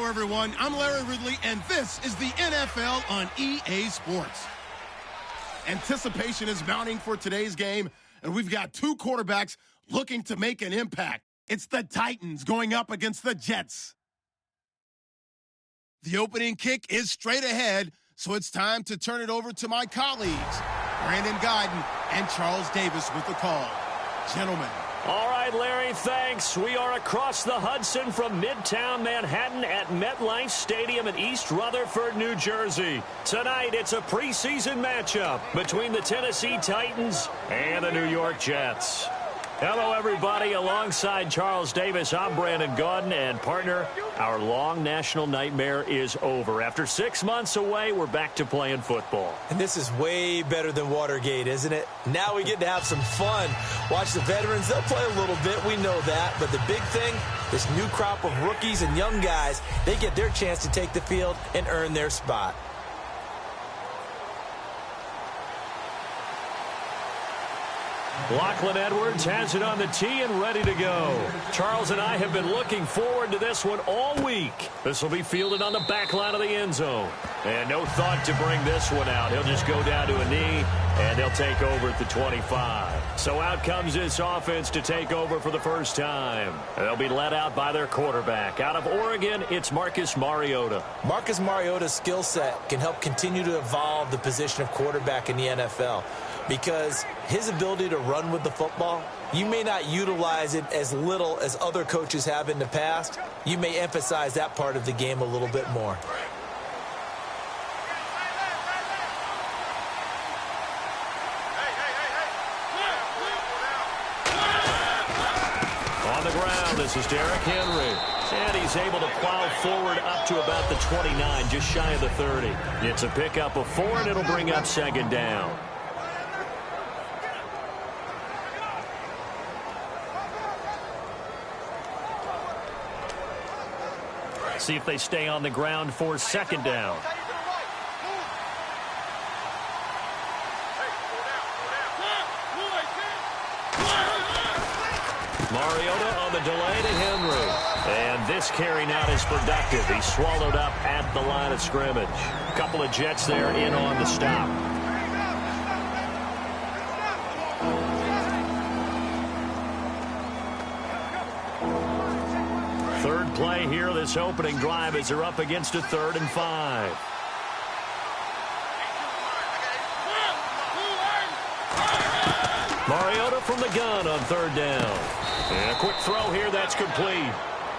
everyone. I'm Larry Ridley, and this is the NFL on EA Sports. Anticipation is mounting for today's game, and we've got two quarterbacks looking to make an impact. It's the Titans going up against the Jets. The opening kick is straight ahead, so it's time to turn it over to my colleagues, Brandon Guyton and Charles Davis with the call. Gentlemen. All right, Larry, thanks. We are across the Hudson from Midtown Manhattan at MetLife Stadium in East Rutherford, New Jersey. Tonight, it's a preseason matchup between the Tennessee Titans and the New York Jets. Hello, everybody. Alongside Charles Davis, I'm Brandon Guyton, and partner, our long national nightmare is over. After 6 months away, we're back to playing football. And this is way better than Watergate, isn't it? Now we get to have some fun. Watch the veterans. They'll play a little bit. We know that. But the big thing, this new crop of rookies and young guys, they get their chance to take the field and earn their spot. Lachlan Edwards has it on the tee and ready to go. Charles and I have been looking forward to this one all week. This will be fielded on the back line of the end zone. And no thought to bring this one out. He'll just go down to a knee, and they'll take over at the 25. So out comes this offense to take over for the first time. They'll be led out by their quarterback. Out of Oregon, it's Marcus Mariota. Marcus Mariota's skill set can help continue to evolve the position of quarterback in the NFL. Because his ability to run with the football, you may not utilize it as little as other coaches have in the past. You may emphasize that part of the game a little bit more. On the ground, this is Derrick Henry. And he's able to plow forward up to about the 29, just shy of the 30. It's a pickup of 4, and it'll bring up second down. See if they stay on the ground for second down. Mariota on the delay to Henry. And this carry not as productive. He's swallowed up at the line of scrimmage. A couple of Jets there in on the stop. Third play here, this opening drive, as they're up against a 3rd and 5. Mariota from the gun on 3rd down. And a quick throw here, that's complete.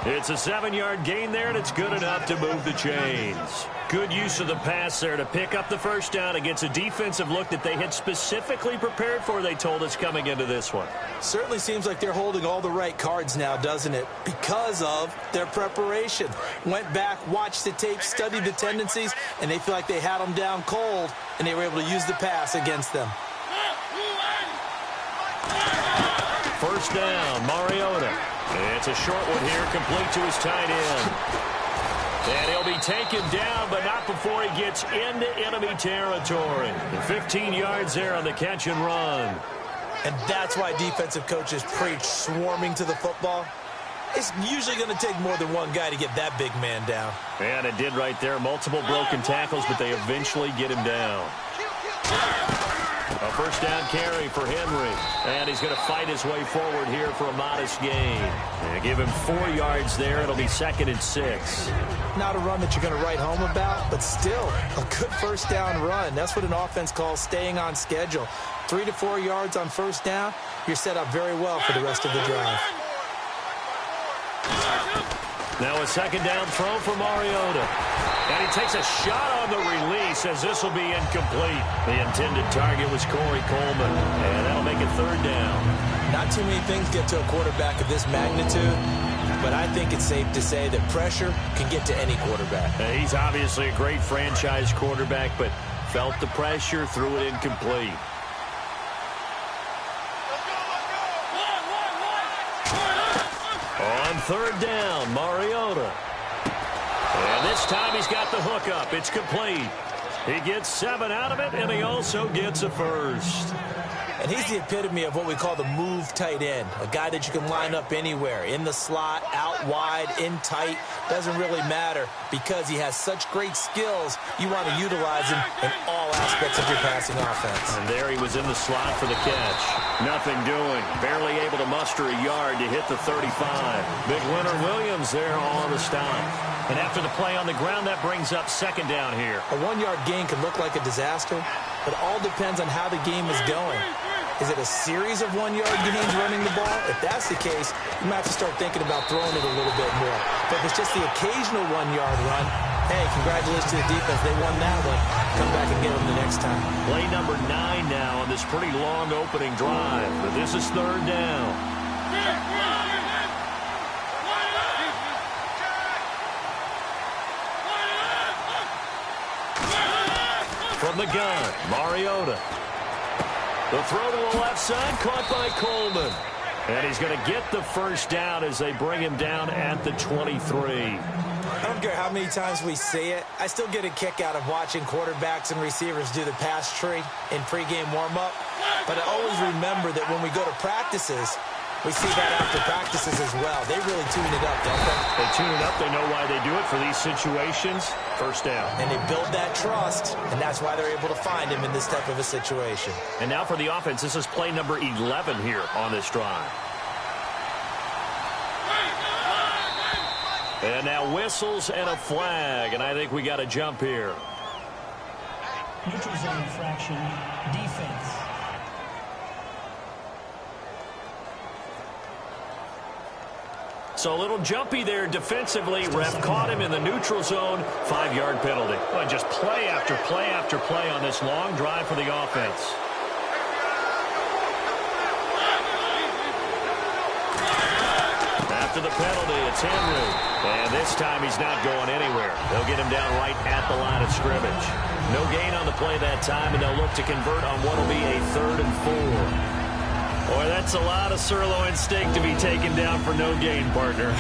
It's a 7-yard gain there, and it's good enough to move the chains. Good use of the pass there to pick up the first down against a defensive look that they had specifically prepared for, they told us, coming into this one. Certainly seems like they're holding all the right cards now, doesn't it? Because of their preparation. Went back, watched the tape, studied the tendencies, and they feel like they had them down cold, and they were able to use the pass against them. First down, Mariota. It's a short one here, complete to his tight end. And he'll be taken down, but not before he gets into enemy territory. 15 yards there on the catch and run. And that's why defensive coaches preach swarming to the football. It's usually going to take more than one guy to get that big man down. And it did right there. Multiple broken tackles, but they eventually get him down. A first down carry for Henry. And he's going to fight his way forward here for a modest gain. And give him 4 yards there. It'll be 2nd and 6. Not a run that you're going to write home about, but still a good first down run. That's what an offense calls staying on schedule. 3 to 4 yards on first down. You're set up very well for the rest of the drive. Now a second down throw for Mariota. And he takes a shot on the release as this will be incomplete. The intended target was Corey Coleman. And that'll make it 3rd down. Not too many things get to a quarterback of this magnitude, but I think it's safe to say that pressure can get to any quarterback. He's obviously a great franchise quarterback, but felt the pressure, threw it incomplete. On 3rd down, Mariota. And this time he's got the hook up. It's complete. He gets 7 out of it, and he also gets a first. And he's the epitome of what we call the move tight end, a guy that you can line up anywhere, in the slot, out wide, in tight, doesn't really matter because he has such great skills. You want to utilize him in all aspects of your passing offense. And there he was in the slot for the catch. Nothing doing. Barely able to muster a yard to hit the 35. Big Leonard Williams there on the stop. And after the play on the ground, that brings up second down here. A 1-yard gain can look like a disaster, but it all depends on how the game is going. Is it a series of 1-yard gains running the ball? If that's the case, you might have to start thinking about throwing it a little bit more. But if it's just the occasional 1-yard run, hey, congratulations to the defense. They won that one. Come back and get them the next time. Play number 9 now on this pretty long opening drive. But this is third down. From the gun, Mariota. The throw to the left side, caught by Coleman. And he's going to get the first down as they bring him down at the 23. I don't care how many times we say it. I still get a kick out of watching quarterbacks and receivers do the pass tree in pregame warm-up. But I always remember that when we go to practices, we see that after practices as well. They really tune it up, don't they? They tune it up. They know why they do it for these situations. First down. And they build that trust, and that's why they're able to find him in this type of a situation. And now for the offense, this is play number 11 here on this drive. And now whistles and a flag, and I think we got a jump here. Neutral zone infraction, defense. So a little jumpy there defensively. Ref caught him in the neutral zone. 5-yard penalty. Well, just play after play after play on this long drive for the offense. After the penalty, it's Henry. And this time he's not going anywhere. They'll get him down right at the line of scrimmage. No gain on the play that time, and they'll look to convert on what will be a 3rd and 4. Boy, that's a lot of sirloin steak to be taken down for no gain, partner.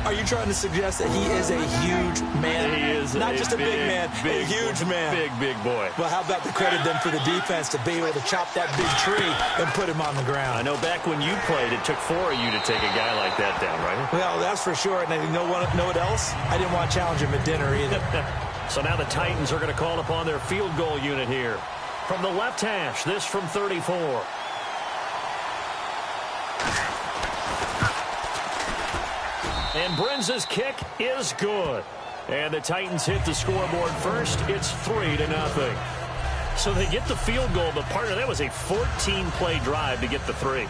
Are you trying to suggest that he is a huge man? He is not just a big man, a huge man. Big boy. Well, how about the credit then for the defense to be able to chop that big tree and put him on the ground? I know back when you played, it took 4 of you to take a guy like that down, right? Well, that's for sure. And you know what else? I didn't want to challenge him at dinner either. So now the Titans are going to call upon their field goal unit here. From the left hash, this from 34. And Brenza's kick is good. And the Titans hit the scoreboard first. It's 3-0. So they get the field goal, but partner, that was a 14-play drive to get the 3.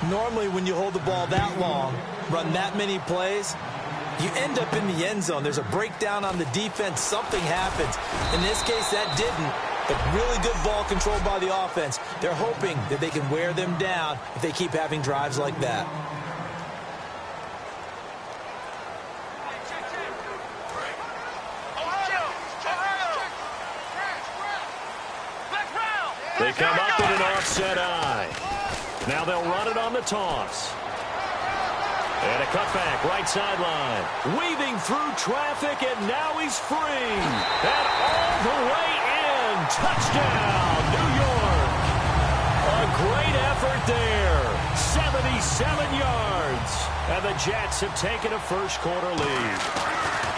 Normally when you hold the ball that long, run that many plays, you end up in the end zone. There's a breakdown on the defense. Something happens. In this case, that didn't. But really good ball control by the offense. They're hoping that they can wear them down if they keep having drives like that. They come up with an offset eye. Now they'll run it on the toss. And a cutback, right sideline. Weaving through traffic, and now he's free. And all the way in. Touchdown, New York. A great effort there. 77 yards. And the Jets have taken a first-quarter lead.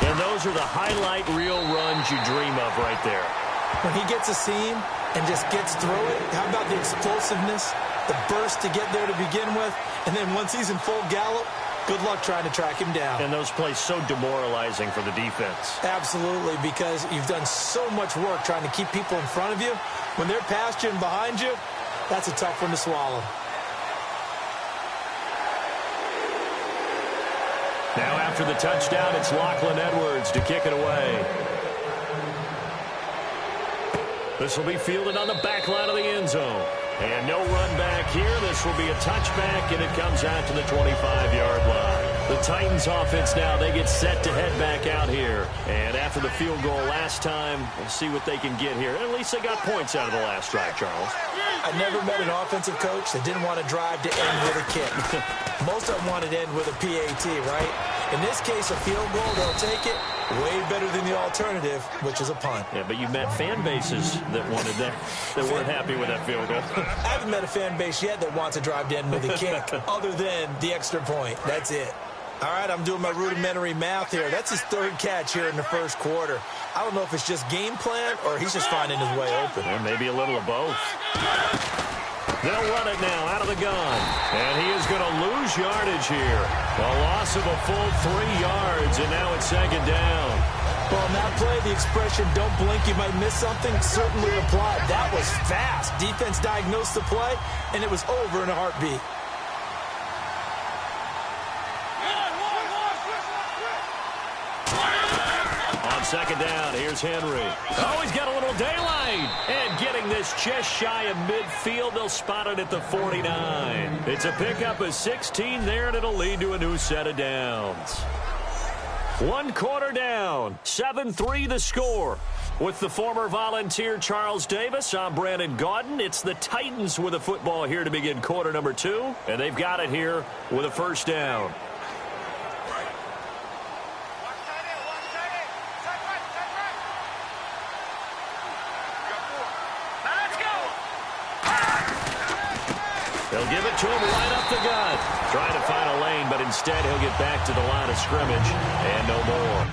And those are the highlight reel runs you dream of right there. When he gets a seam and just gets through it, how about the explosiveness, the burst to get there to begin with, and then once he's in full gallop, good luck trying to track him down. And those plays so demoralizing for the defense. Absolutely, because you've done so much work trying to keep people in front of you. When they're past you and behind you, that's a tough one to swallow. Now after the touchdown, it's Lachlan Edwards to kick it away. This will be fielded on the back line of the end zone. And no run back here. This will be a touchback, and it comes out to the 25-yard line. The Titans offense now, they get set to head back out here. And after the field goal last time, we'll see what they can get here. At least they got points out of the last drive, Charles. I never met an offensive coach that didn't want to drive to end with a kick. Most of them wanted to end with a PAT, right? In this case, a field goal, they'll take it. Way better than the alternative, which is a punt. Yeah, but you met fan bases that wanted that weren't happy with that field goal. I haven't met a fan base yet that wants to drive to end with a kick other than the extra point. That's it. All right, I'm doing my rudimentary math here. That's his third catch here in the first quarter. I don't know if it's just game plan or he's just finding his way open. Or maybe a little of both. They'll run it now out of the gun. And he is going to lose yardage here. A loss of a full 3 yards, and now it's second down. Well, on that play, the expression, don't blink, you might miss something, certainly applied. That was fast. Defense diagnosed the play, and it was over in a heartbeat. On second down, here's Henry. Oh, he's got a little daylight. And getting this just shy of midfield, they'll spot it at the 49. It's a pickup of 16 there, and it'll lead to a new set of downs. 1 quarter down, 7-3 the score. With the former Volunteer Charles Davis, I'm Brandon Gaudin. It's the Titans with a football here to begin quarter number 2, and they've got it here with a first down. They'll give it to him right up the gut. Trying to find a lane, but instead he'll get back to the line of scrimmage and no more.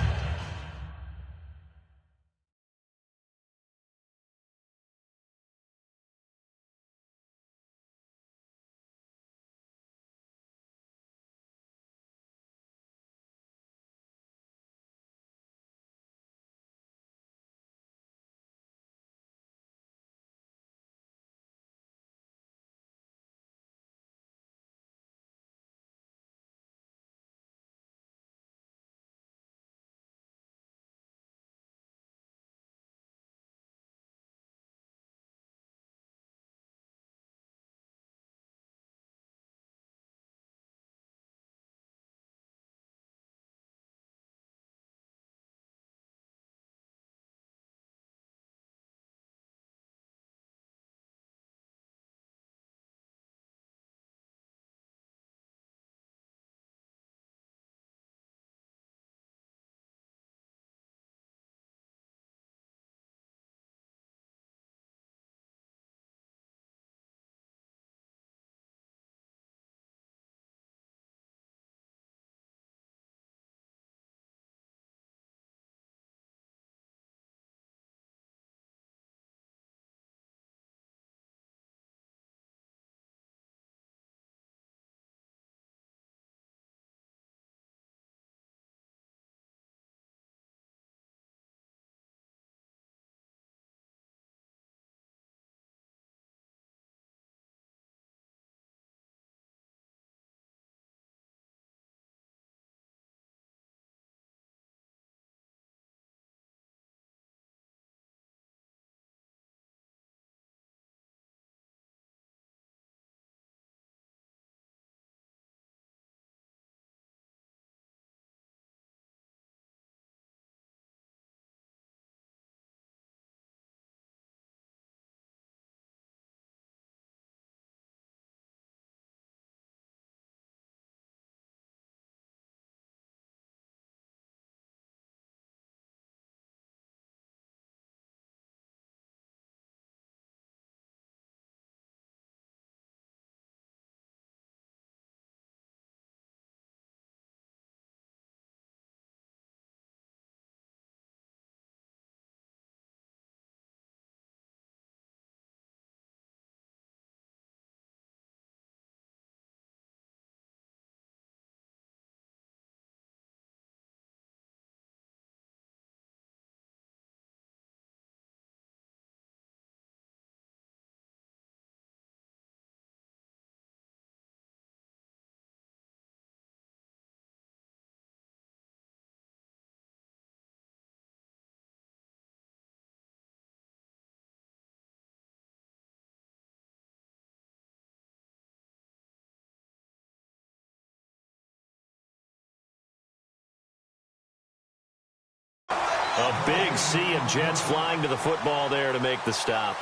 A big sea of Jets flying to the football there to make the stop.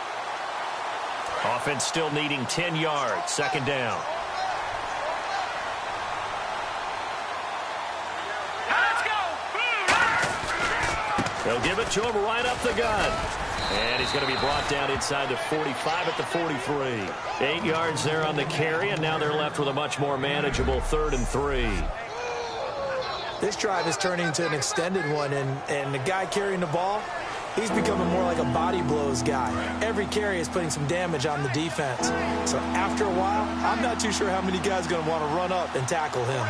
Offense still needing 10 yards. Second down. They'll give it to him right up the gut. And he's going to be brought down inside the 45 at the 43. 8 yards there on the carry, and now they're left with a much more manageable 3rd and 3. This drive is turning into an extended one, and the guy carrying the ball, he's becoming more like a body blows guy. Every carry is putting some damage on the defense. So after a while, I'm not too sure how many guys are going to want to run up and tackle him.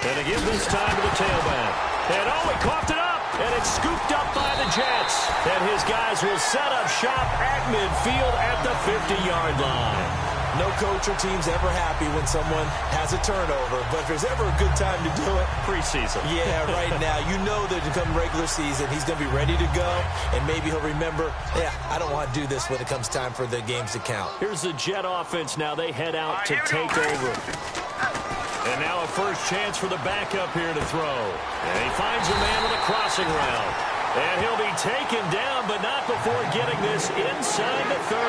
And they give this time to the tailback. And he coughed it up, and it's scooped up by the Jets. And his guys will set up shop at midfield at the 50-yard line. No coach or team's ever happy when someone has a turnover, but if there's ever a good time to do it, preseason. Yeah, right now. You know that to come regular season, he's going to be ready to go, and maybe he'll remember, yeah, I don't want to do this when it comes time for the games to count. Here's the Jet offense now. They head out to take over. And now a first chance for the backup here to throw. And he finds a man with a crossing route. And he'll be taken down, but not before getting this inside the 30.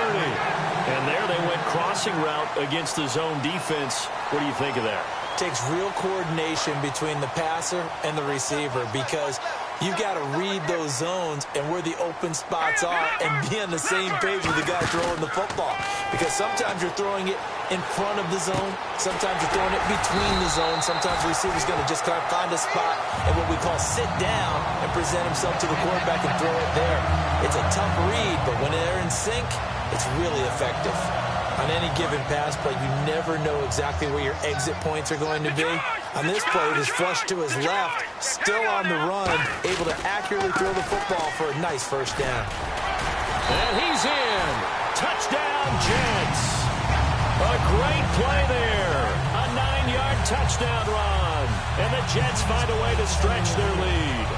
And there they went crossing route against the zone defense. What do you think of that? Takes real coordination between the passer and the receiver, because you've got to read those zones and where the open spots are and be on the same page with the guy throwing the football. Because sometimes you're throwing it in front of the zone. Sometimes you're throwing it between the zones. Sometimes the receiver's going to just kind of find a spot and what we call sit down and present himself to the quarterback and throw it there. It's a tough read, but when they're in sync, it's really effective. On any given pass play, you never know exactly where your exit points are going to be. On this play, it is flushed to his left, still on the run, able to accurately throw the football for a nice first down. And he's in. Touchdown, Jets. A great play there. A 9-yard touchdown run. And the Jets find a way to stretch their lead.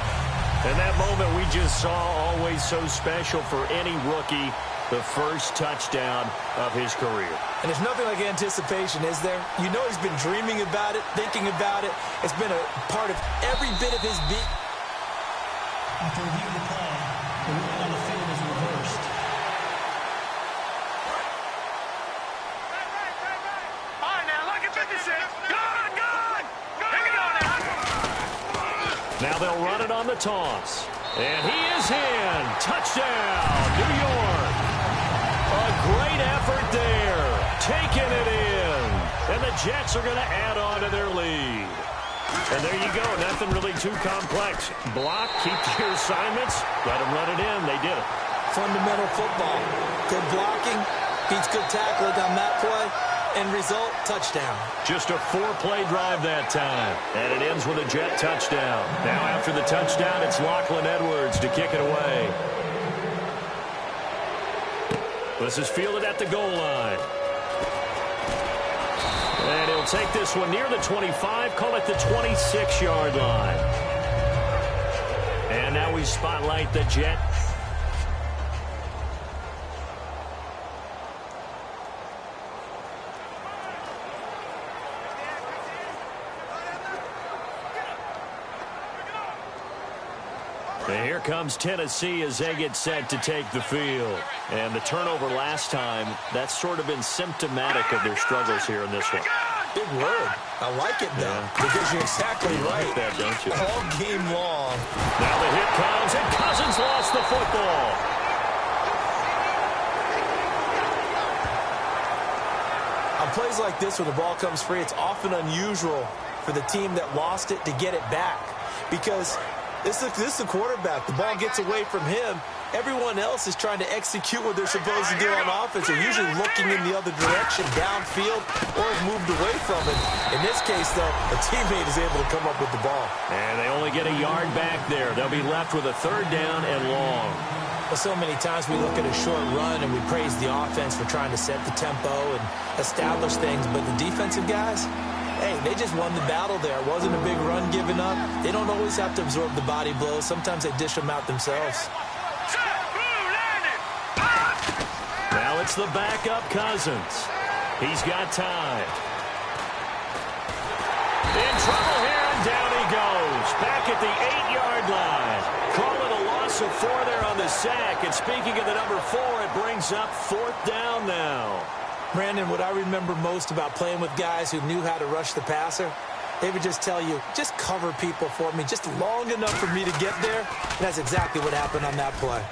And that moment we just saw, always so special for any rookie. The first touchdown of his career. And there's nothing like anticipation, is there? You know he's been dreaming about it, thinking about it. It's been a part of every bit of his beat. After reviewing the play, the ruling on the field is reversed. All right, now, look at 56. Good. Take it on now. Now they'll run it on the toss. And he is in. Touchdown, New York. A great effort there, taking it in. And the Jets are going to add on to their lead. And there you go, nothing really too complex. Block, keep to your assignments, let them run it in. They did it. Fundamental football. Good blocking, beats good tackling on that play. End result, touchdown. Just a 4-play drive that time. And it ends with a Jet touchdown. Now after the touchdown, it's Lachlan Edwards to kick it away. This is fielded at the goal line. And he'll take this one near the 25, call it the 26-yard line. And now we spotlight the Jet. And here comes Tennessee as they get set to take the field. And the turnover last time, that's sort of been symptomatic of their struggles here in this one. Big word. I like it, though, because you're exactly right. Like that, don't you? All game long. Now the hit comes, and Cousins lost the football. On plays like this where the ball comes free, it's often unusual for the team that lost it to get it back, because this is the quarterback. The ball gets away from him. Everyone else is trying to execute what they're supposed to do on offense. They're usually looking in the other direction, downfield, or have moved away from it. In this case, though, a teammate is able to come up with the ball. And they only get a yard back there. They'll be left with a 3rd down and long. Well, so many times we look at a short run and we praise the offense for trying to set the tempo and establish things, but the defensive guys, hey, they just won the battle there. It wasn't a big run given up. They don't always have to absorb the body blows. Sometimes they dish them out themselves. Now it's the backup Cousins. He's got time. In trouble here, and he goes, back at the 8-yard line. Call it a loss of 4 there on the sack. And speaking of the number 4, it brings up 4th down now. Brandon, what I remember most about playing with guys who knew how to rush the passer, they would just tell you, just cover people for me, just long enough for me to get there. And that's exactly what happened on that play.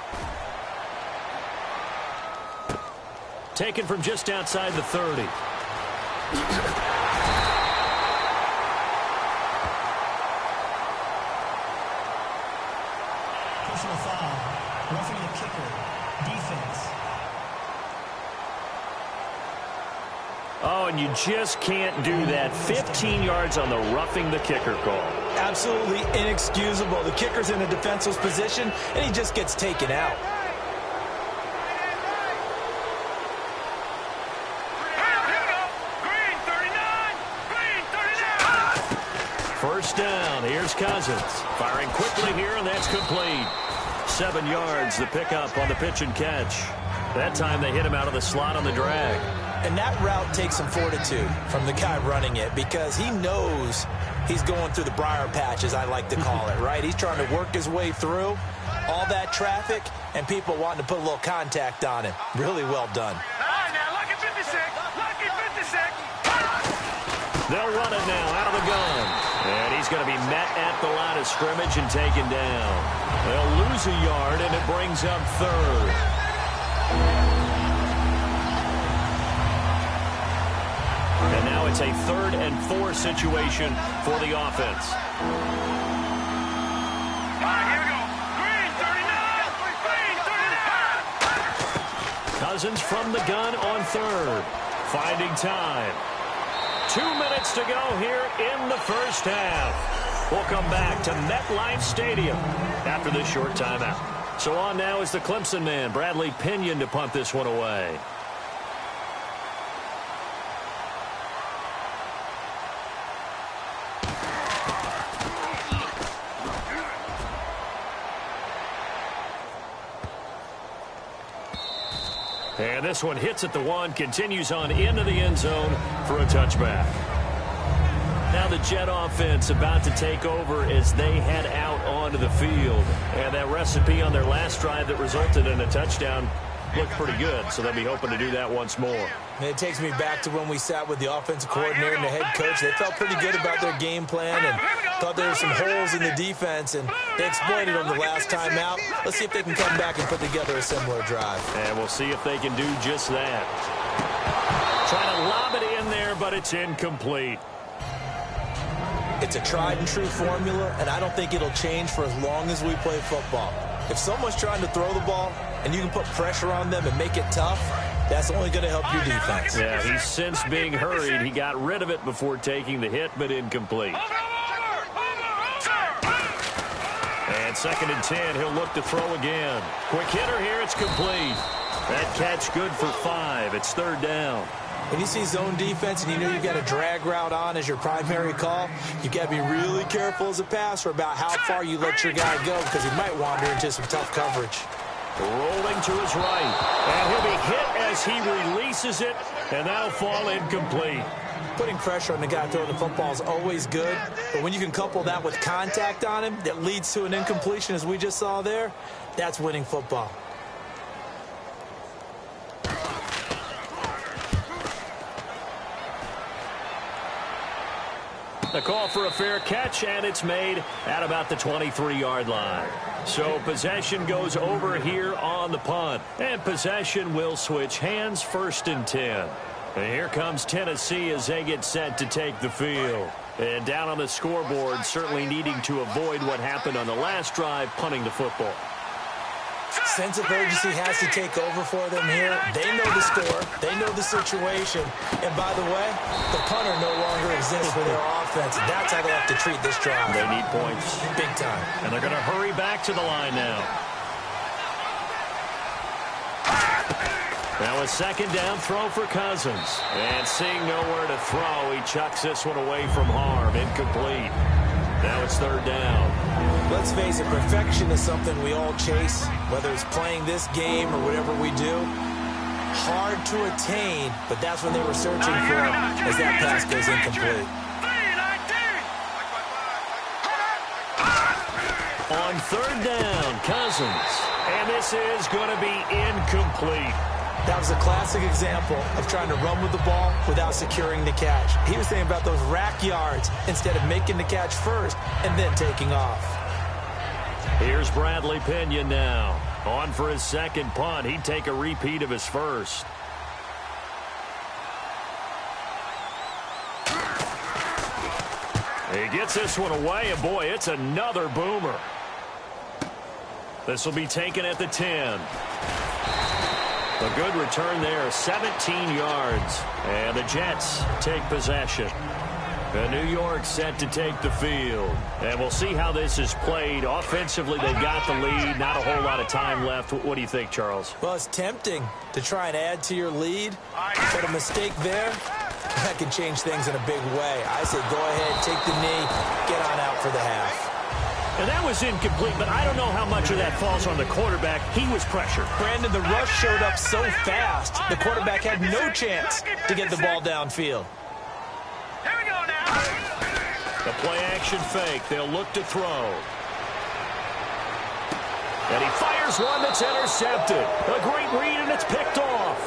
Taken from just outside the 30. Personal foul. Roughing the kicker. Defense. Oh, and you just can't do that. 15 yards on the roughing the kicker call. Absolutely inexcusable. The kicker's in a defenseless position, and he just gets taken out. First down, here's Cousins. Firing quickly here, and that's complete. 7 yards, the pickup on the pitch and catch. That time they hit him out of the slot on the drag. And that route takes some fortitude from the guy running it because he knows he's going through the briar patch, as I like to call it, right? He's trying to work his way through all that traffic and people wanting to put a little contact on him. Really well done. They'll run it now out of the gun. And he's going to be met at the line of scrimmage and taken down. They'll lose a yard, and it brings up 3rd. And now it's a 3rd and 4 situation for the offense. Here we go. Green 39. Green 39. Cousins from the gun on 3rd. Finding time. 2 minutes to go here in the first half. We'll come back to MetLife Stadium after this short timeout. So on now is the Clemson man, Bradley Pinion, to punt this one away. And this one hits at the 1, continues on into the end zone for a touchback. Now the Jet offense about to take over as they head out onto the field. And that recipe on their last drive that resulted in a touchdown looked pretty good, so they'll be hoping to do that once more. And it takes me back to when we sat with the offensive coordinator and the head coach. They felt pretty good about their game plan and thought there were some holes in the defense, and they exploited them the last time out. Let's see if they can come back and put together a similar drive. And we'll see if they can do just that. Trying to lob it in there, but it's incomplete. It's a tried-and-true formula, and I don't think it'll change for as long as we play football. If someone's trying to throw the ball and you can put pressure on them and make it tough, that's only going to help your defense. Yeah, he's since being hurried. He got rid of it before taking the hit, but incomplete. And 2nd and 10, he'll look to throw again. Quick hitter here, it's complete. That catch good for 5. It's 3rd down. When you see zone defense and you know you've got a drag route on as your primary call, you've got to be really careful as a passer about how far you let your guy go because he might wander into some tough coverage. Rolling to his right. And he'll be hit as he releases it, and that'll fall incomplete. Putting pressure on the guy throwing the football is always good, but when you can couple that with contact on him that leads to an incompletion as we just saw there, that's winning football. The call for a fair catch, and it's made at about the 23-yard line. So possession goes over here on the punt. And possession will switch hands, 1st and 10. And here comes Tennessee as they get set to take the field. And down on the scoreboard, certainly needing to avoid what happened on the last drive, punting the football. Sense of urgency has to take over for them here. They know the score. They know the situation. And by the way, the punter no longer exists for their offense. That's how they have to treat this drive. They need points. Big time. And they're going to hurry back to the line now. Now a 2nd down throw for Cousins. And seeing nowhere to throw, he chucks this one away from harm. Incomplete. Now it's 3rd down. Let's face it, perfection is something we all chase, whether it's playing this game or whatever we do. Hard to attain, but that's what they were searching for as that pass goes incomplete. On third down, Cousins. And this is going to be incomplete. That was a classic example of trying to run with the ball without securing the catch. He was thinking about those rack yards instead of making the catch first and then taking off. Here's Bradley Pinion now. On for his second punt. He'd take a repeat of his first. He gets this one away, and boy, it's another boomer. This will be taken at the 10. A good return there, 17 yards. And the Jets take possession. And New York set to take the field. And we'll see how this is played. Offensively, they've got the lead. Not a whole lot of time left. What do you think, Charles? Well, it's tempting to try and add to your lead. But a mistake there, that can change things in a big way. I say go ahead, take the knee, get on out for the half. And that was incomplete, but I don't know how much of that falls on the quarterback. He was pressured. Brandon, the rush showed up so fast, the quarterback had no chance to get the ball downfield. Here we go now. The play-action fake. They'll look to throw. And he fires one that's intercepted. A great read, and it's picked off.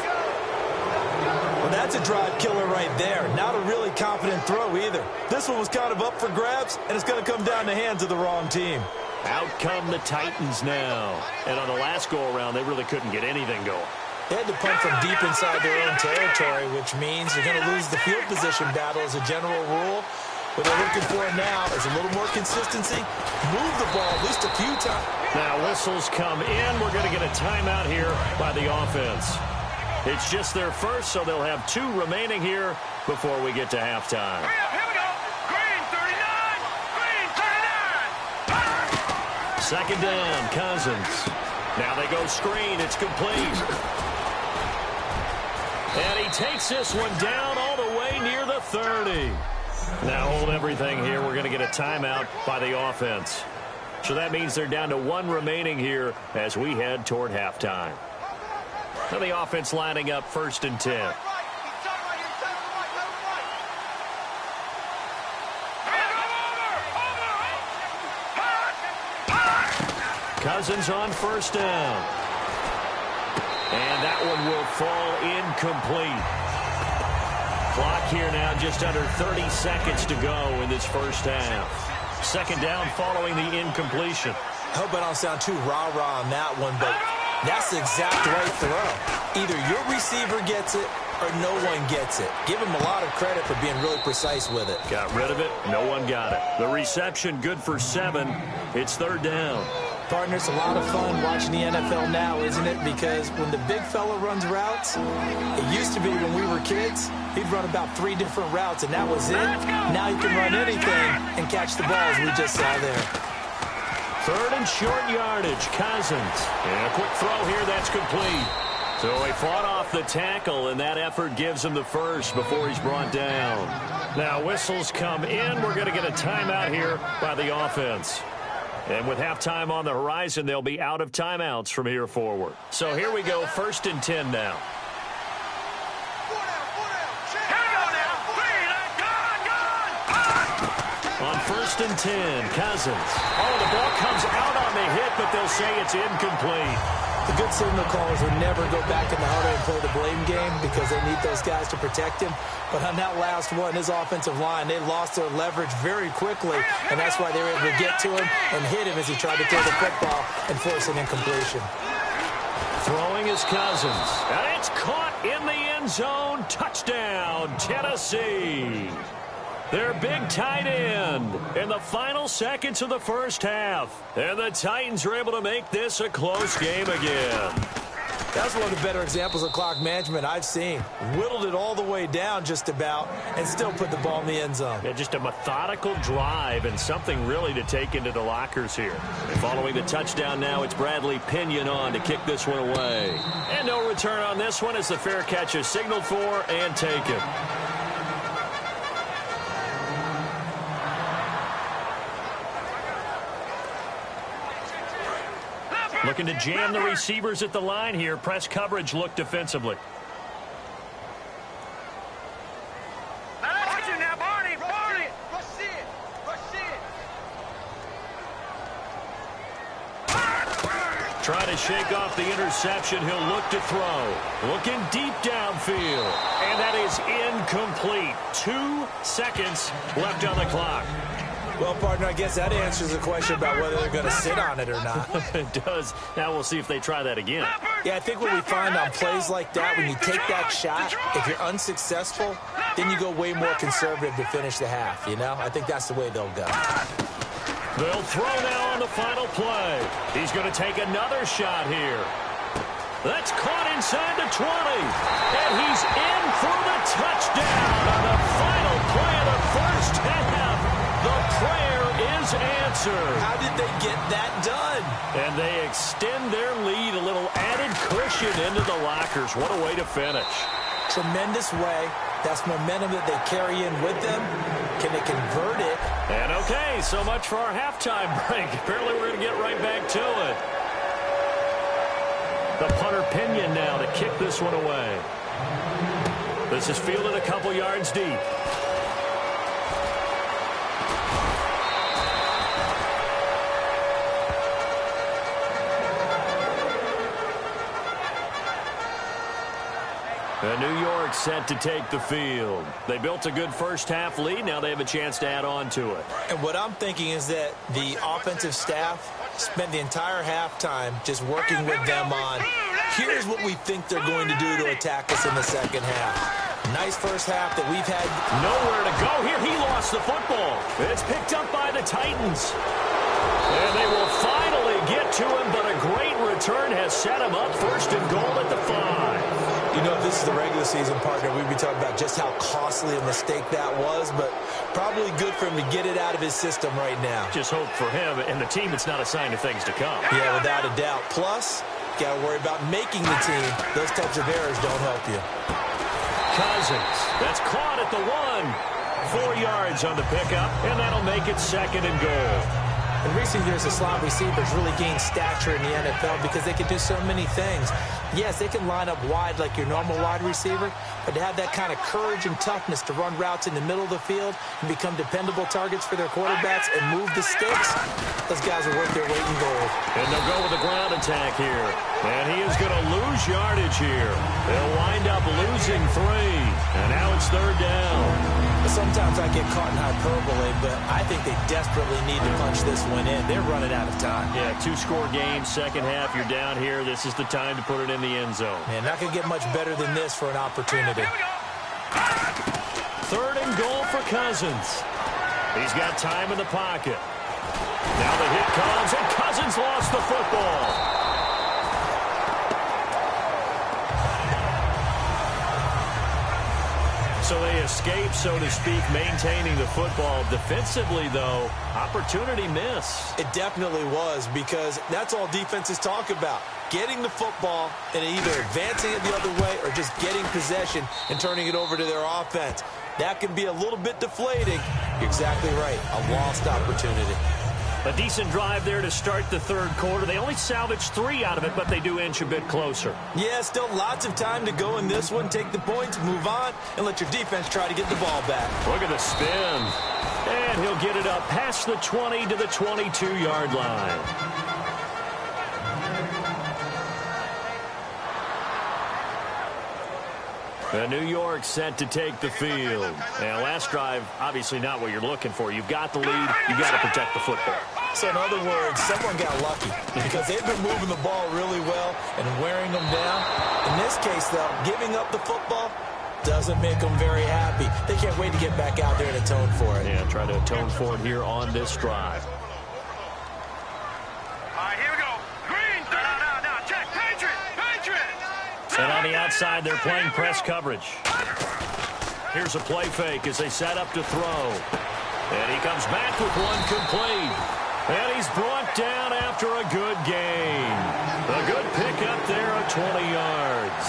Well, that's a drive killer right there. Not a really confident throw either. This one was kind of up for grabs, and it's going to come down the hands of the wrong team. Out come the Titans now. And on the last go-around, they really couldn't get anything going. They had to punt from deep inside their own territory, which means you're going to lose the field position battle as a general rule. What they're looking for now is a little more consistency. Move the ball at least a few times. Now whistles come in. We're going to get a timeout here by the offense. It's just their first, so they'll have 2 remaining here before we get to halftime. Here we go. Green 39. Green 39. Second down, Cousins. Now they go screen. It's complete. And he takes this one down all the way near the 30. Now hold everything here. We're going to get a timeout by the offense. So that means they're down to 1 remaining here as we head toward halftime. Now the offense lining up 1st and 10. Cousins on 1st down. And that one will fall incomplete. Clock here now just under 30 seconds to go in this first half. Second down following the incompletion. I hope I don't sound too rah-rah on that one, but that's the exact right throw. Either your receiver gets it or no one gets it. Give him a lot of credit for being really precise with it. Got rid of it. No one got it. The reception good for 7. It's 3rd down. Partner, it's a lot of fun watching the NFL now, isn't it? Because when the big fella runs routes, it used to be when we were kids, he'd run about 3 different routes, and that was it. Now he can run anything and catch the balls we just saw there. 3rd and short yardage, Cousins. And a quick throw here, that's complete. So he fought off the tackle, and that effort gives him the first before he's brought down. Now whistles come in. We're going to get a timeout here by the offense. And with halftime on the horizon, they'll be out of timeouts from here forward. So here we go, 1st and 10 now. On 1st and 10, Cousins. Oh, the ball comes out on the hit, but they'll say it's incomplete. The good signal callers would never go back in the huddle and play the blame game because they need those guys to protect him. But on that last one, his offensive line, they lost their leverage very quickly, and that's why they were able to get to him and hit him as he tried to throw the football and force an incompletion. Throwing is Cousins, and it's caught in the end zone. Touchdown, Tennessee. Their big tight end in the final seconds of the first half. And the Titans are able to make this a close game again. That's one of the better examples of clock management I've seen. Whittled it all the way down just about and still put the ball in the end zone. Yeah, just a methodical drive and something really to take into the lockers here. And following the touchdown now, it's Bradley Pinion on to kick this one away. And no return on this one as the fair catch is signaled for and taken. Looking to jam the receivers at the line here. Press coverage look defensively. Watch you now, Barney. Barney. Trying to shake off the interception. He'll look to throw. Looking deep downfield. And that is incomplete. 2 seconds left on the clock. Well, partner, I guess that answers the question about whether they're going to sit on it or not. It does. Now we'll see if they try that again. Yeah, I think what we find on plays like that, when you take that shot, if you're unsuccessful, then you go way more conservative to finish the half, you know? I think that's the way they'll go. They'll throw now on the final play. He's going to take another shot here. That's caught inside the 20. And he's in for the touchdown on the final play of the first half. The prayer is answered. How did they get that done? And they extend their lead, a little added cushion into the lockers. What a way to finish. Tremendous way. That's momentum that they carry in with them. Can they convert it? And okay, so much for our halftime break. Apparently we're going to get right back to it. The punter Pinion now to kick this one away. This is fielded a couple yards deep. And New York set to take the field. They built a good first-half lead. Now they have a chance to add on to it. And what I'm thinking is that the offensive staff spent the entire halftime just working with them on, here's what we think they're going to do to attack us in the second half. Nice first half that we've had. Nowhere to go here. He lost the football. It's picked up by the Titans. And they will finally get to him, but a great return has set him up first and goal at the 5. You know, if this is the regular season, partner, we'd be talking about just how costly a mistake that was, but probably good for him to get it out of his system right now. Just hope for him and the team it's not a sign of things to come. Yeah, without a doubt. Plus, got to worry about making the team. Those types of errors don't help you. Cousins, that's caught at the 1. 4 yards on the pickup, and that'll make it second and goal. In recent years, the slot receivers really gained stature in the NFL because they can do so many things. Yes, they can line up wide like your normal wide receiver, but to have that kind of courage and toughness to run routes in the middle of the field and become dependable targets for their quarterbacks and move the sticks, those guys are worth their weight in gold. And they'll go with the ground attack here. And he is going to lose yardage here. They'll wind up losing 3. And now it's third down. Sometimes I get caught in hyperbole, but I think they desperately need to punch this one in. They're running out of time. Yeah, 2-score game, second half. You're down here. This is the time to put it in the end zone. Man, not going to get much better than this for an opportunity. Third and goal for Cousins. He's got time in the pocket. Now the hit comes, and Cousins lost the football. So they escape, so to speak, maintaining the football. Defensively, though, opportunity miss. It definitely was, because that's all defenses talk about. Getting the football and either advancing it the other way or just getting possession and turning it over to their offense. That can be a little bit deflating. You're exactly right. A lost opportunity. A decent drive there to start the third quarter. They only salvaged 3 out of it, but they do inch a bit closer. Yeah, still lots of time to go in this one. Take the points, move on, and let your defense try to get the ball back. Look at the spin. And he'll get it up past the 20 to the 22-yard line. And New York set to take the field. Now, last drive, obviously not what you're looking for. You've got the lead. You've got to protect the football. So, in other words, someone got lucky because they've been moving the ball really well and wearing them down. In this case, though, giving up the football doesn't make them very happy. They can't wait to get back out there and atone for it. Yeah, try to atone for it here on this drive. All right, here we go. Green. No. Check. Patriot. And on the outside, they're playing press coverage. Here's a play fake as they set up to throw. And he comes back with one complete. And he's brought down after a good gain. A good pickup there of 20 yards.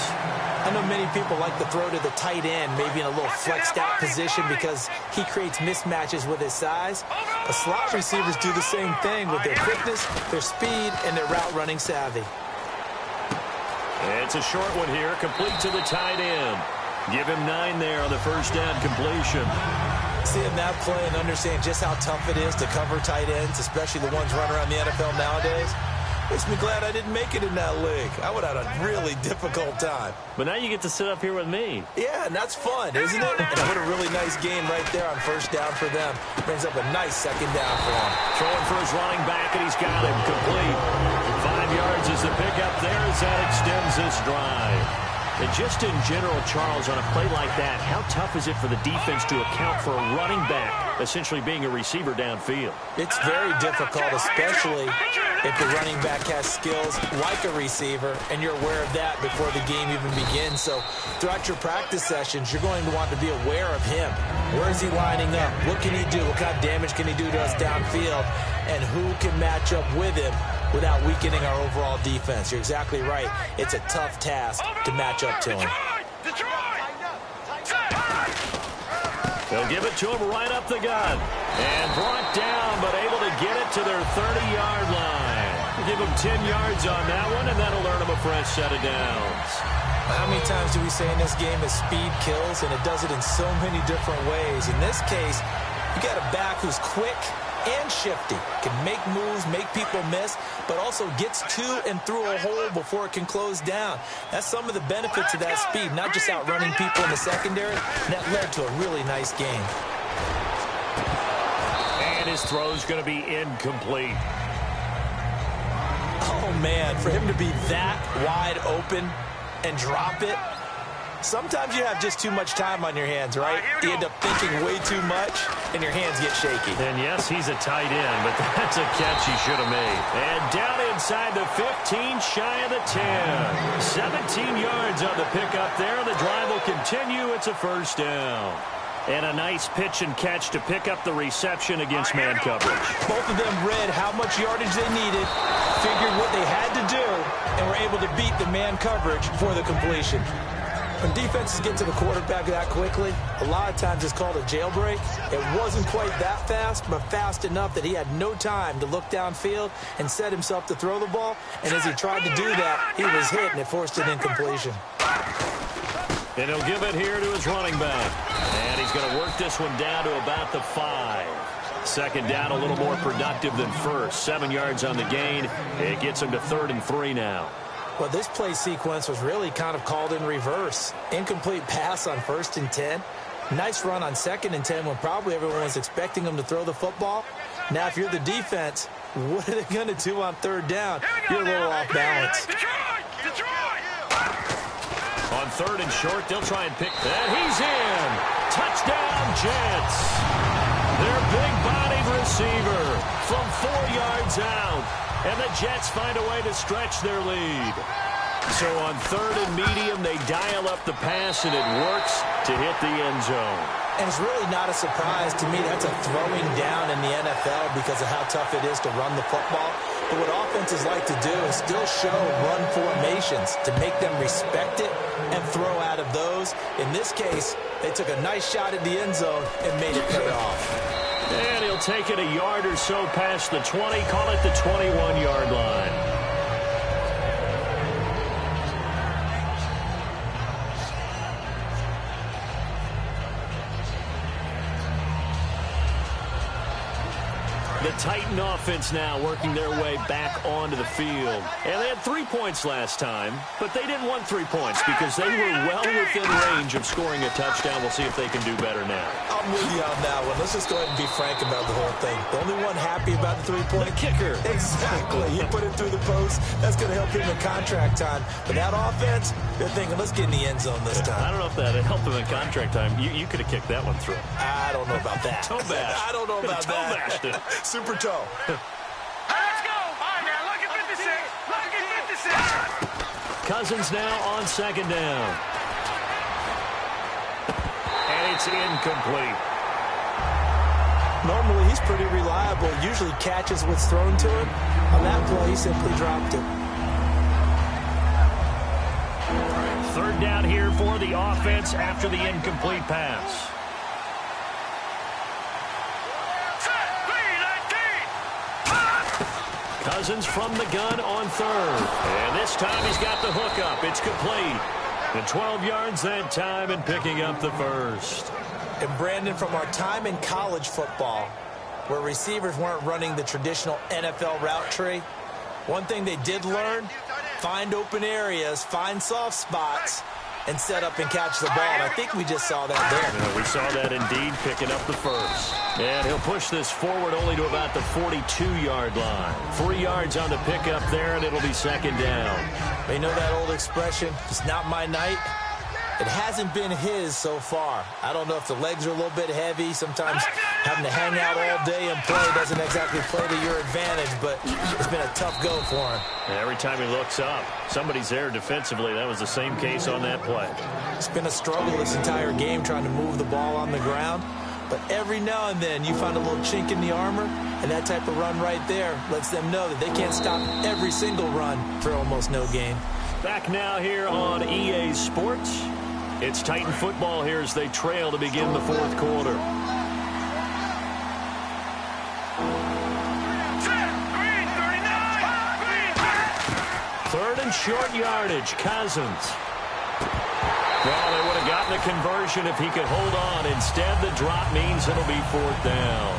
I know many people like to throw to the tight end, maybe in a little flexed out position because he creates mismatches with his size. The slot receivers do the same thing with their quickness, their speed, and their route running savvy. It's a short one here, complete to the tight end. Give him 9 there on the first down completion. Seeing that play and understand just how tough it is to cover tight ends, especially the ones running around the NFL nowadays, Makes me glad I didn't make it in that league. I would have had a really difficult time. But now you get to sit up here with me. Yeah, and that's fun, isn't it? And what a really nice game right there on first down for them. Brings up a nice second down for them. Throwing for his running back, and he's got him complete. 5 yards is the pickup there as that extends this drive. And just in general, Charles, on a play like that, how tough is it for the defense to account for a running back essentially being a receiver downfield? It's very difficult, especially if the running back has skills like a receiver, and you're aware of that before the game even begins. So throughout your practice sessions, you're going to want to be aware of him. Where is he lining up? What can he do? What kind of damage can he do to us downfield? And who can match up with him without weakening our overall defense? You're exactly right. It's a tough task to match up to him. They'll give it to him right up the gut. And brought down, but able to get it to their 30-yard line. Give him 10 yards on that one, and that'll earn him a fresh set of downs. How many times do we say in this game that speed kills, and it does it in so many different ways? In this case, you got a back who's quick and shifty, can make moves, make people miss, but also gets to and through a hole before it can close down. That's some of the benefits of that speed, not just outrunning people in the secondary, and that led to a really nice game. And his throw's going to be incomplete. Oh, man, for him to be that wide open and drop it, sometimes you have just too much time on your hands, right? You end up thinking way too much, and your hands get shaky. And yes, he's a tight end, but that's a catch he should have made. And down inside the 15, shy of the 10. 17 yards on the pickup there. The drive will continue. It's a first down. And a nice pitch and catch to pick up the reception against man coverage. Both of them read how much yardage they needed, figured what they had to do, and were able to beat the man coverage for the completion. When defenses get to the quarterback that quickly, a lot of times it's called a jailbreak. It wasn't quite that fast, but fast enough that he had no time to look downfield and set himself to throw the ball. And as he tried to do that, he was hit, and it forced an incompletion. And he'll give it here to his running back. And he's going to work this one down to about the 5. Second down, a little more productive than first. 7 yards on the gain. It gets him to 3rd and 3 now. Well, this play sequence was really kind of called in reverse. Incomplete pass on 1st and 10. Nice run on 2nd and 10 when probably everyone was expecting him to throw the football. Now, if you're the defense, what are they going to do on 3rd down? You're a little off balance. On 3rd and short, they'll try and pick that. He's in. Touchdown, Jets. Their big-bodied receiver from 4 yards out. And the Jets find a way to stretch their lead. So on 3rd and medium, they dial up the pass, and it works to hit the end zone. And it's really not a surprise to me. That's a throwing down in the NFL because of how tough it is to run the football. But what offenses like to do is still show run formations to make them respect it and throw out of those. In this case, they took a nice shot at the end zone and made it pay off. And he'll take it a yard or so past the 20, call it the 21-yard line. The Titan offense now working their way back onto the field. And they had 3 points last time, but they didn't want 3 points because they were well within range of scoring a touchdown. We'll see if they can do better now. I'm with you on that one. Let's just go ahead and be frank about the whole thing. The only one happy about the 3-point kicker. Exactly. He put it through the post. That's going to help him in contract time. But that offense, they're thinking, let's get in the end zone this time. I don't know if that helped him in contract time. You could have kicked that one through. I don't know about that. Toe bash. I don't know about Toe bashed it. Super toe. Let's go. All right, now look at 56. Look at 56. Cousins now on 2nd down. And it's incomplete. Normally, he's pretty reliable. Usually catches what's thrown to him. On that play, he simply dropped it. 3rd down here for the offense after the incomplete pass. Cousins from the gun on 3rd. And this time he's got the hook up. It's complete. And 12 yards that time and picking up the first. And Brandon, from our time in college football, where receivers weren't running the traditional NFL route tree, One thing they did learn, find open areas, find soft spots, and set up and catch the ball. And I think we just saw that there. Yeah, we saw that indeed, picking up the first. And he'll push this forward only to about the 42-yard line. 3 yards on the pickup there, and it'll be second down. You know that old expression, it's not my night? It hasn't been his so far. I don't know if the legs are a little bit heavy. Sometimes having to hang out all day and play doesn't exactly play to your advantage, but it's been a tough go for him. And every time he looks up, somebody's there defensively. That was the same case on that play. It's been a struggle this entire game trying to move the ball on the ground, but every now and then you find a little chink in the armor, and that type of run right there lets them know that they can't stop every single run for almost no gain. Back now here on EA Sports. It's Titan football here as they trail to begin the fourth quarter. Third and short yardage, Cousins. Well, they would have gotten a conversion if he could hold on. Instead, the drop means it'll be fourth down.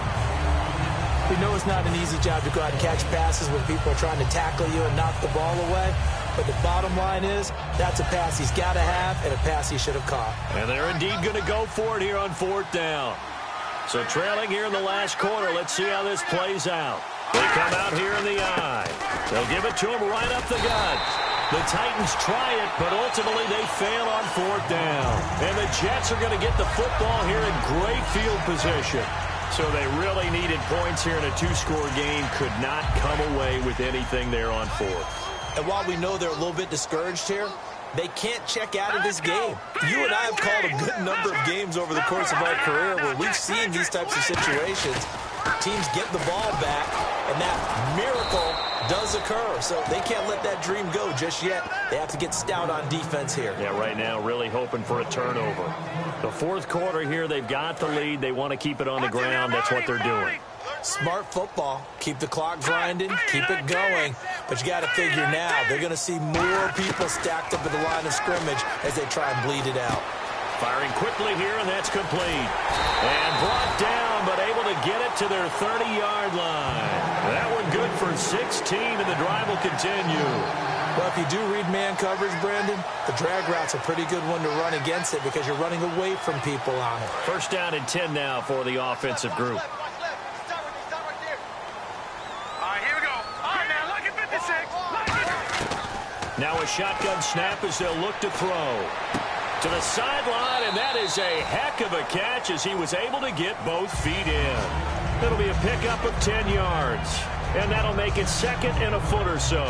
We know it's not an easy job to go out and catch passes when people are trying to tackle you and knock the ball away. But the bottom line is, that's a pass he's got to have and a pass he should have caught. And they're indeed going to go for it here on fourth down. So trailing here in the last quarter, let's see how this plays out. They come out here in the eye. They'll give it to him right up the gut. The Titans try it, but ultimately they fail on fourth down. And the Jets are going to get the football here in great field position. So they really needed points here in a two-score game. Could not come away with anything there on fourth. And while we know they're a little bit discouraged here, they can't check out of this game. You and I have called a good number of games over the course of our career where we've seen these types of situations. Teams get the ball back, and that miracle does occur. So they can't let that dream go just yet. They have to get stout on defense here. Yeah, right now really hoping for a turnover. The fourth quarter here, they've got the lead. They want to keep it on the ground. That's what they're doing. Smart football. Keep the clock grinding. Keep it going. But you got to figure now, they're going to see more people stacked up at the line of scrimmage as they try and bleed it out. Firing quickly here, and that's complete. And brought down, but able to get it to their 30-yard line. That one good for 16, and the drive will continue. Well, if you do read man coverage, Brandon, the drag route's a pretty good one to run against it because you're running away from people on it. First down and 10 now for the offensive group. Now a shotgun snap as they'll look to throw. To the sideline, and that is a heck of a catch as he was able to get both feet in. It'll be a pickup of 10 yards, and that'll make it second and a foot or so.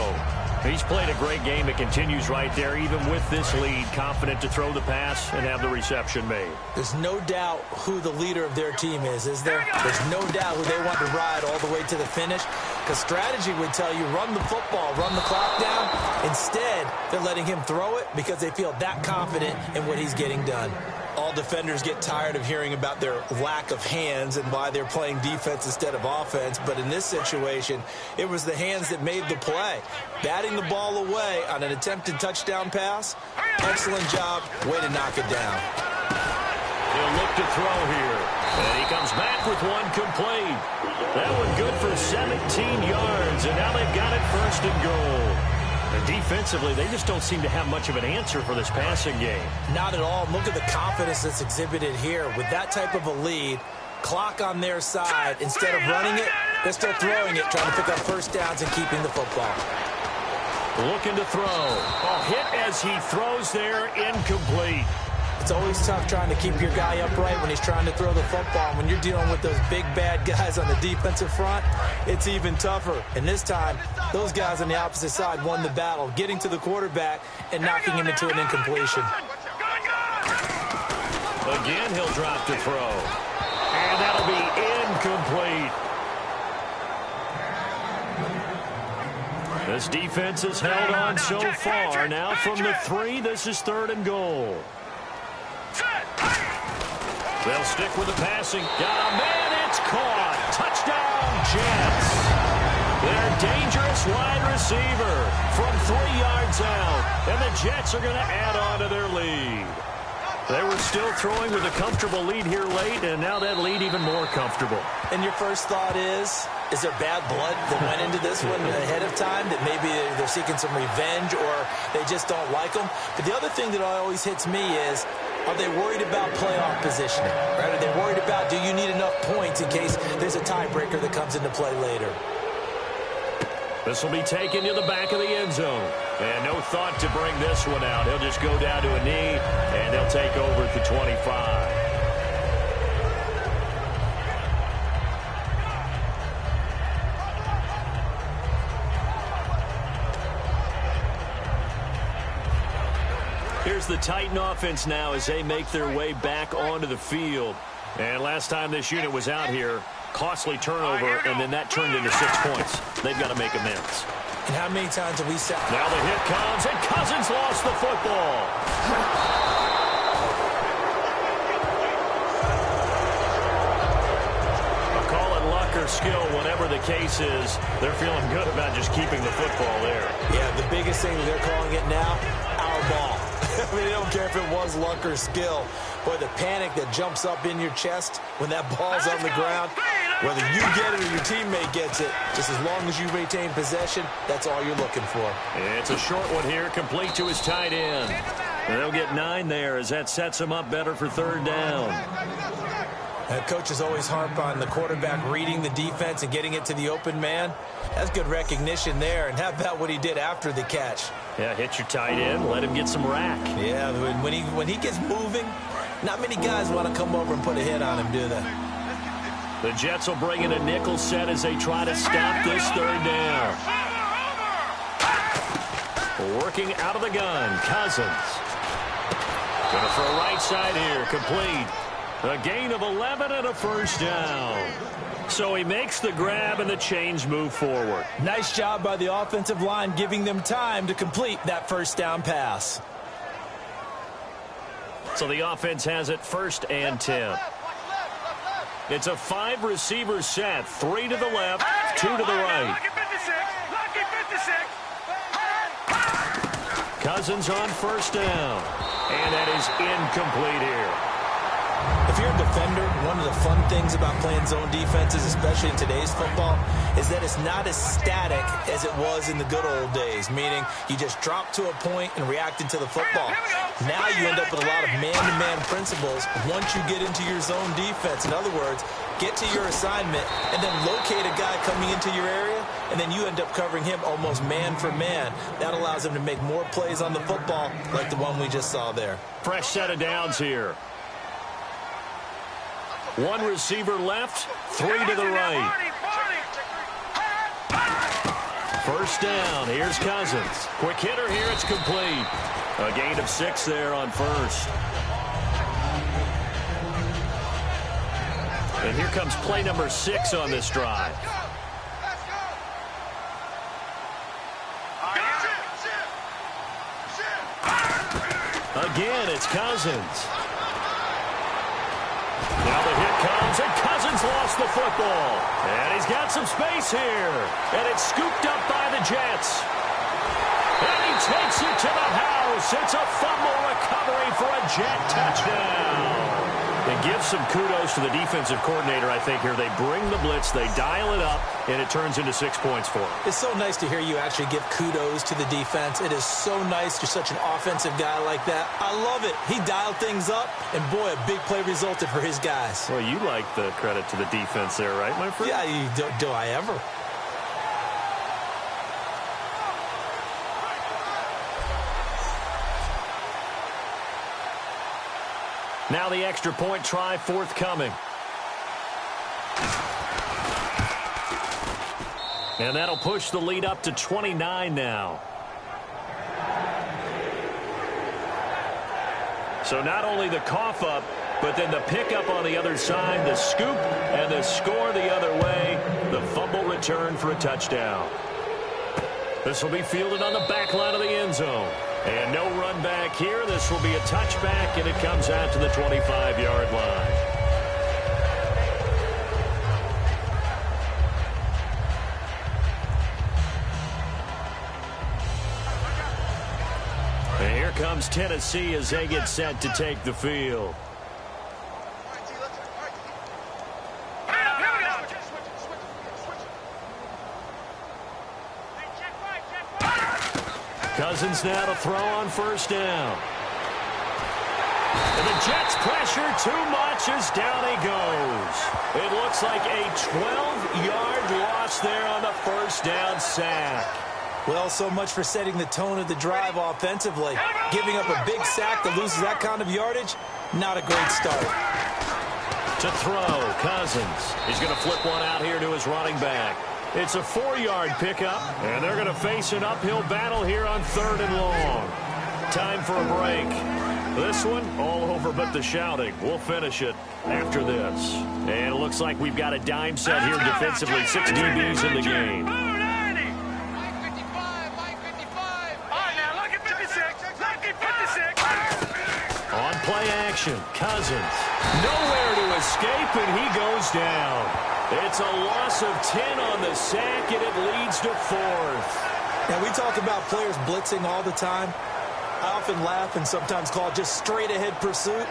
He's played a great game. It continues right there, even with this lead, confident to throw the pass and have the reception made. There's no doubt who the leader of their team is there? There's no doubt who they want to ride all the way to the finish. Because strategy would tell you, run the football, run the clock down. Instead, they're letting him throw it because they feel that confident in what he's getting done. All defenders get tired of hearing about their lack of hands and why they're playing defense instead of offense. But in this situation, it was the hands that made the play. Batting the ball away on an attempted touchdown pass, excellent job. Way to knock it down. He'll look to throw here. And he comes back with one complete. That one good for 17 yards. And now they've got it first and goal. And defensively, they just don't seem to have much of an answer for this passing game. Not at all. Look at the confidence that's exhibited here. With that type of a lead, clock on their side, instead of running it, they're still throwing it, trying to pick up first downs and keeping the football. Looking to throw. A hit as he throws there, incomplete. It's always tough trying to keep your guy upright when he's trying to throw the football. When you're dealing with those big, bad guys on the defensive front, it's even tougher. And this time, those guys on the opposite side won the battle, getting to the quarterback and knocking him into an incompletion. Again, he'll drop to throw. And that'll be incomplete. This defense has held on so far. Now from the 3, this is third and goal. They'll stick with the passing. Got a man, it's caught. Touchdown, Jets. Their dangerous wide receiver from 3 yards out. And the Jets are going to add on to their lead. They were still throwing with a comfortable lead here late, and now that lead even more comfortable. And your first thought is there bad blood that went into this one ahead of time, that maybe they're seeking some revenge or they just don't like them? But the other thing that always hits me is, are they worried about playoff positioning? Right? Are they worried about, do you need enough points in case there's a tiebreaker that comes into play later? This will be taken to the back of the end zone. And no thought to bring this one out. He'll just go down to a knee, and they'll take over at the 25. Here's the Titan offense now as they make their way back onto the field. And last time this unit was out here, costly turnover, and then that turned into 6 points. They've got to make amends. And how many times have we said? Now the hit comes, and Cousins lost the football. I'll call it luck or skill, whatever the case is. They're feeling good about just keeping the football there. Yeah, the biggest thing they're calling it now, our ball. I mean, they don't care if it was luck or skill. Boy, the panic that jumps up in your chest when that ball's on the ground, whether you get it or your teammate gets it, just as long as you retain possession, that's all you're looking for. It's a short one here, complete to his tight end. And they'll get 9 there as that sets him up better for third down. Coaches always harp on the quarterback reading the defense and getting it to the open man. That's good recognition there. And how about what he did after the catch? Yeah, hit your tight end, let him get some rack. Yeah, when he gets moving, not many guys want to come over and put a hit on him, do they? The Jets will bring in a nickel set as they try to stop this third down. Working out of the gun, Cousins. Going to throw right side here, complete. A gain of 11 and a first down. So he makes the grab and the chains move forward. Nice job by the offensive line giving them time to complete that first down pass. So the offense has it 1st and 10. It's a 5-receiver set. 3 to the left, 2 to the right. Lucky 56. Lucky 56. Cousins on first down. And that is incomplete here. If you're a defender, one of the fun things about playing zone defenses, especially in today's football, is that it's not as static as it was in the good old days, meaning you just drop to a point and reacted to the football. Now you end up with a lot of man-to-man principles once you get into your zone defense. In other words, get to your assignment and then locate a guy coming into your area, and then you end up covering him almost man for man. That allows him to make more plays on the football like the one we just saw there. Fresh set of downs here. 1 receiver left, 3 to the right. First down, here's Cousins. Quick hitter here, it's complete. A gain of 6 there on first. And here comes play number 6 on this drive. Again, it's Cousins. Now the hit comes, and Cousins lost the football. And he's got some space here. And it's scooped up by the Jets. And he takes it to the house. It's a fumble recovery for a Jet touchdown. It gives some kudos to the defensive coordinator, I think, here. They bring the blitz, they dial it up, and it turns into 6 points for them. It's so nice to hear you actually give kudos to the defense. It is so nice. You're such an offensive guy like that. I love it. He dialed things up, and boy, a big play resulted for his guys. Well, you like the credit to the defense there, right, my friend? Yeah, do I ever? Now the extra point try forthcoming. And that'll push the lead up to 29 now. So not only the cough up, but then the pickup on the other side, the scoop, and the score the other way. The fumble return for a touchdown. This will be fielded on the back line of the end zone. And no run back here. This will be a touchback, and it comes out to the 25-yard line. And here comes comes Tennessee as they get set to take the field. Cousins now to throw on first down. And the Jets pressure too much as down he goes. It looks like a 12-yard loss there on the first down sack. Well, so much for setting the tone of the drive offensively. Giving up a big sack that loses that kind of yardage, not a great start. To throw, Cousins. He's going to flip one out here to his running back. It's a 4-yard pickup, and they're going to face an uphill battle here on 3rd and long. Time for a break. This one, all over but the shouting. We'll finish it after this. And it looks like we've got a dime set here defensively. 6 DBs in the game. On play action, Cousins. Nowhere to escape, and he goes down. It's a loss of 10 on the sack, and it leads to 4th. Now, we talk about players blitzing all the time. I often laugh and sometimes call it just straight-ahead pursuit.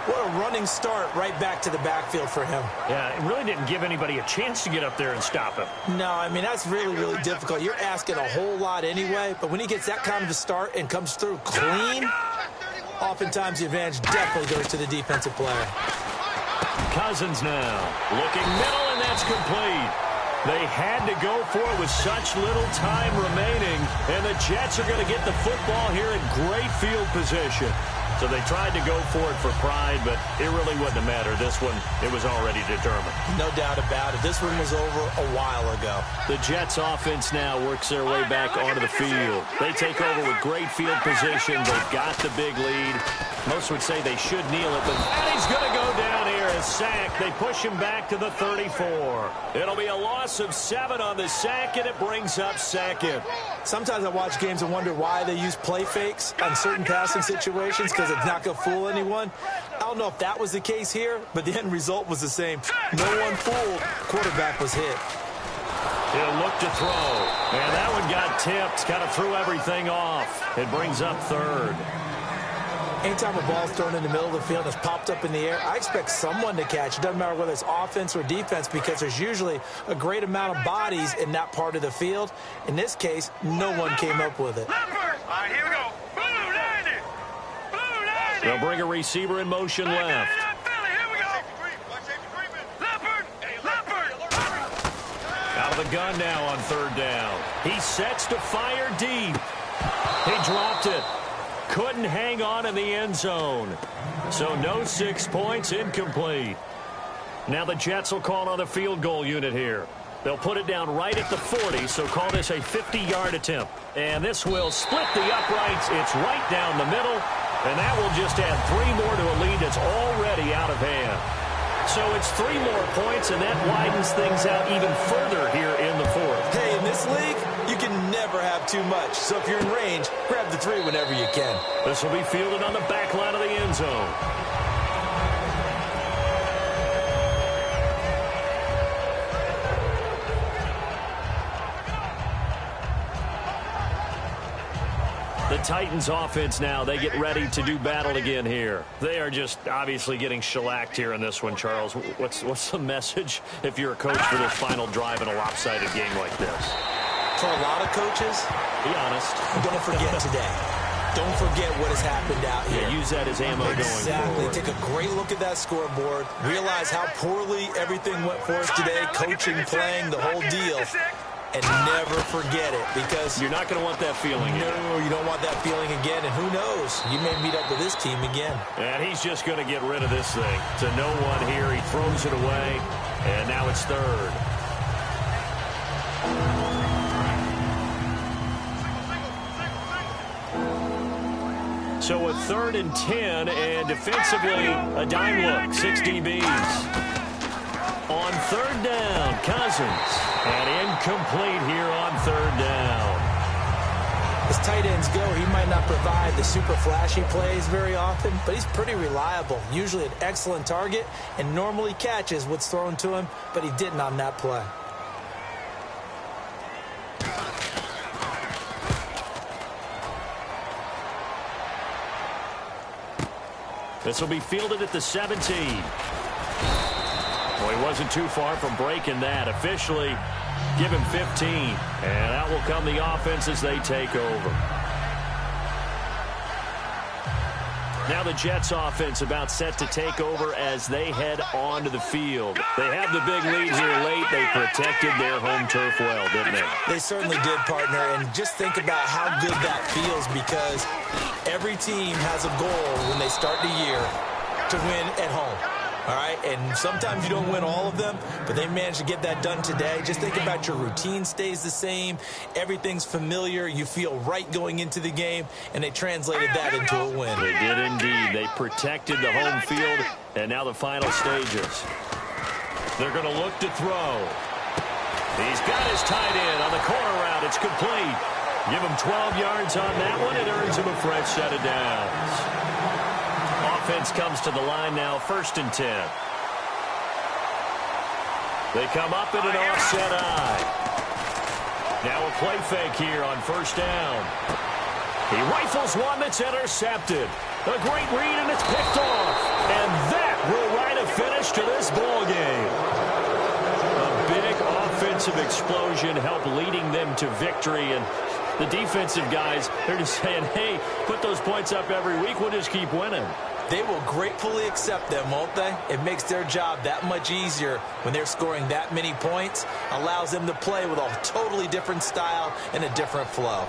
What a running start right back to the backfield for him. Yeah, it really didn't give anybody a chance to get up there and stop him. No, I mean, that's really, really difficult. You're asking a whole lot anyway, but when he gets that kind of a start and comes through clean, oftentimes the advantage definitely goes to the defensive player. Cousins now looking middle, and that's complete. They had to go for it with such little time remaining, and the Jets are going to get the football here in great field position. So they tried to go for it for pride, but it really wouldn't have mattered. This one, it was already determined. No doubt about it. This one was over a while ago. The Jets offense now works their way back onto the field. They take over with great field position. They've got the big lead. Most would say they should kneel it, but and he's going to go down here as sacked. They push him back to the 34. It'll be a loss of 7 on the sack, and it brings up 2nd. Sometimes I watch games and wonder why they use play fakes on certain passing situations because it's not going to fool anyone. I don't know if that was the case here, but the end result was the same. No one fooled. Quarterback was hit. He'll look to throw, and that one got tipped. Kind of threw everything off. It brings up 3rd. Anytime a ball's thrown in the middle of the field and it's popped up in the air, I expect someone to catch. It doesn't matter whether it's offense or defense because there's usually a great amount of bodies in that part of the field. In this case, no one came up with it. All right, here we go. Blue 90. Blue 90. They'll bring a receiver in motion left. Here we go. Leopard. Out of the gun now on 3rd down. He sets to fire deep. He dropped it. Couldn't hang on in the end zone. So no 6 points, incomplete. Now the Jets will call on the field goal unit here. They'll put it down right at the 40, so call this a 50-yard attempt. And this will split the uprights. It's right down the middle, and that will just add 3 more to a lead that's already out of hand. So it's 3 more points, and that widens things out even further here in the 4th. Hey, in this league, you can never have too much. So if you're in range, grab the 3 whenever you can. This will be fielded on the back line of the end zone. The Titans offense now, they get ready to do battle again here. They are just obviously getting shellacked here in this one, Charles. What's the message if you're a coach for this final drive in a lopsided game like this? For a lot of coaches, be honest, don't forget today. Don't forget what has happened out here. Yeah, use that as ammo going forward. Take a great look at that scoreboard. Realize how poorly everything went for us today, coaching, playing, the whole deal. And never forget it, because you're not going to want that feeling again. No, you don't want that feeling again, and who knows? You may meet up with this team again. And he's just going to get rid of this thing. To no one here, he throws it away, and now it's 3rd. So a 3rd and 10, and defensively, a dime look, 6 DBs. On 3rd down, Cousins. And incomplete here on 3rd down. As tight ends go, he might not provide the super flashy plays very often, but he's pretty reliable. Usually an excellent target and normally catches what's thrown to him, but he didn't on that play. This will be fielded at the 17. Well, he wasn't too far from breaking that. Officially, give him 15. And out will come the offense as they take over. Now the Jets offense about set to take over as they head onto the field. They have the big lead here late. They protected their home turf well, didn't they? They certainly did, partner. And just think about how good that feels, because every team has a goal when they start the year to win at home. All right, and sometimes you don't win all of them, but they managed to get that done today. Just think about your routine stays the same. Everything's familiar. You feel right going into the game, and they translated that into a win. They did indeed. They protected the home field, and now the final stages. They're going to look to throw. He's got his tight end on the corner route. It's complete. Give him 12 yards on that one. It earns him a fresh set of downs. Offense comes to the line now, 1st and 10. They come up in an offset eye. Now a play fake here on 1st down. He rifles one that's intercepted. A great read, and it's picked off. And that will write a finish to this ball game. A big offensive explosion helped leading them to victory, and the defensive guys, they're just saying, hey, put those points up every week, we'll just keep winning. They will gratefully accept them, won't they? It makes their job that much easier when they're scoring that many points. Allows them to play with a totally different style and a different flow.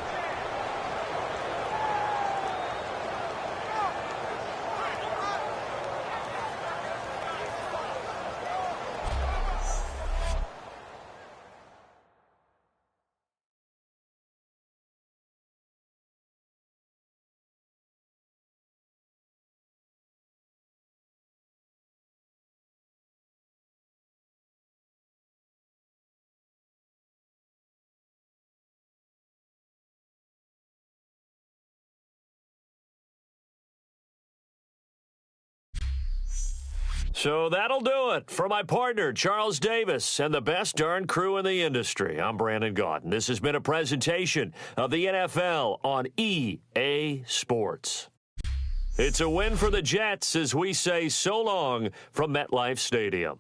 So that'll do it for my partner, Charles Davis, and the best darn crew in the industry. I'm Brandon Gaudin. This has been a presentation of the NFL on EA Sports. It's a win for the Jets as we say so long from MetLife Stadium.